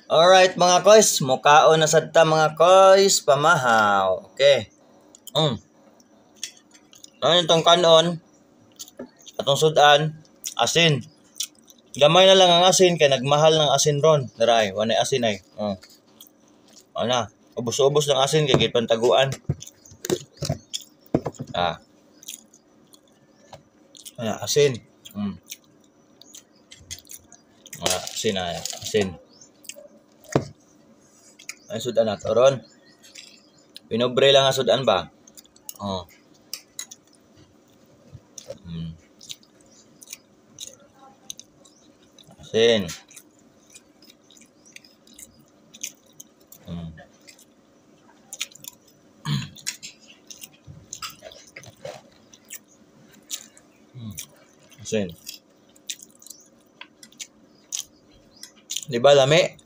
Alright mga koys, mukaon na sad ta mga koys, pamahaw. Okay. Ano itong kanon, atong sudan, asin. Gamay na lang ang asin kay nagmahal ng asin ron. Daray, wanay asin ay. Ana, ubos-ubos ng asin kay gid pantaguan. Asin. Asin. Ay sudan nato ron. Pinobre lang ang sudan ba? Asin. Asin. Di ba lami?